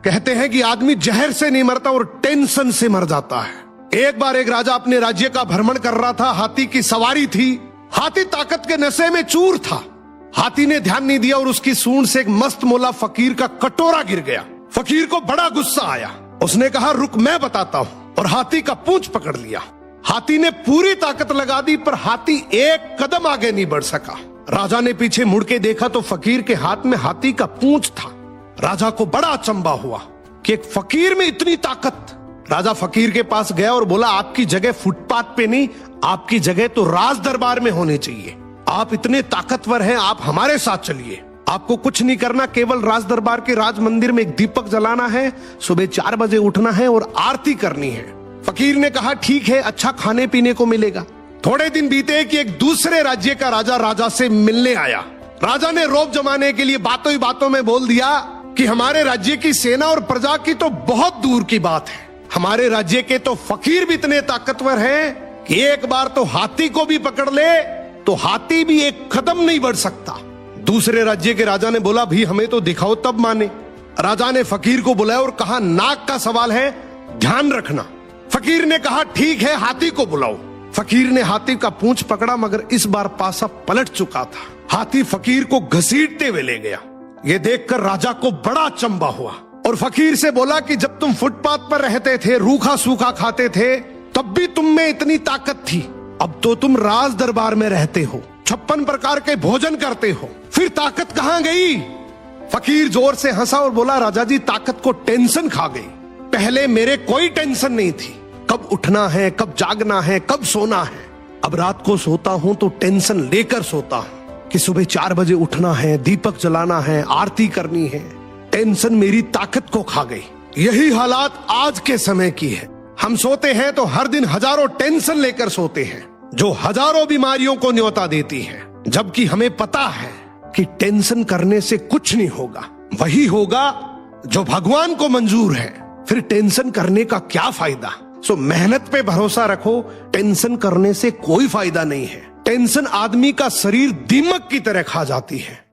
कहते हैं कि आदमी जहर से नहीं मरता और टेंशन से मर जाता है। एक बार एक राजा अपने राज्य का भ्रमण कर रहा था। हाथी की सवारी थी। हाथी ताकत के नशे में चूर था। हाथी ने ध्यान नहीं दिया और उसकी सूंड से एक मस्त मोला फकीर का कटोरा गिर गया। फकीर को बड़ा गुस्सा आया। उसने कहा, रुक मैं बताता हूं, और हाथी का पूंछ पकड़ लिया। हाथी ने पूरी ताकत लगा दी पर हाथी एक कदम आगे नहीं बढ़ सका। राजा ने पीछे मुड़ के देखा तो फकीर के हाथ में हाथी का पूंछ था। राजा को बड़ा अचंभा हुआ कि एक फकीर में इतनी ताकत। राजा फकीर के पास गया और बोला, आपकी जगह फुटपाथ पे नहीं, आपकी जगह तो राज दरबार में होनी चाहिए। आप इतने ताकतवर हैं, आप हमारे साथ चलिए। आपको कुछ नहीं करना, केवल राज दरबार के राज मंदिर में एक दीपक जलाना है, सुबह 4 बजे उठना है और आरती करनी है। फकीर ने कहा, ठीक है, अच्छा खाने पीने को मिलेगा। थोड़े दिन बीते कि एक दूसरे राज्य का राजा से मिलने आया। राजा ने रौब जमाने के लिए बातों ही बातों में बोल दिया कि हमारे राज्य की सेना और प्रजा की तो बहुत दूर की बात है। हमारे राज्य के तो फकीर भी इतने ताकतवर हैं कि एक बार तो हाथी को भी पकड़ ले तो हाथी भी एक कदम नहीं बढ़ सकता। दूसरे राज्य के राजा ने बोला, भी हमें तो दिखाओ तब माने। राजा ने फकीर को बुलाया और कहा, नाक का सवाल है, ध्यान रखना। फकीर ने कहा, ठीक है, हाथी को बुलाओ। फकीर ने हाथी का पूंछ पकड़ा मगर इस बार पासा पलट चुका था। हाथी फकीर को घसीटते हुए ले गया। ये देखकर राजा को बड़ा अचंभा हुआ और फकीर से बोला कि जब तुम फुटपाथ पर रहते थे, रूखा सूखा खाते थे, तब भी तुम में इतनी ताकत थी। अब तो तुम राज दरबार में रहते हो, 56 प्रकार के भोजन करते हो, फिर ताकत कहां गई? फकीर जोर से हंसा और बोला, राजा जी, ताकत को टेंशन खा गई। पहले मेरे कोई टेंशन नहीं थी, कब उठना है, कब जागना है, कब सोना है। अब रात को सोता हूं तो टेंशन लेकर सोता हूं कि सुबह 4 बजे उठना है, दीपक जलाना है, आरती करनी है। टेंशन मेरी ताकत को खा गई। यही हालात आज के समय की है। हम सोते हैं तो हर दिन हजारों टेंशन लेकर सोते हैं जो हजारों बीमारियों को न्योता देती है, जबकि हमें पता है कि टेंशन करने से कुछ नहीं होगा। वही होगा जो भगवान को मंजूर है। फिर टेंशन करने का क्या फायदा? सो मेहनत पे भरोसा रखो, टेंशन करने से कोई फायदा नहीं है। टेंशन आदमी का शरीर दीमक की तरह खा जाती है।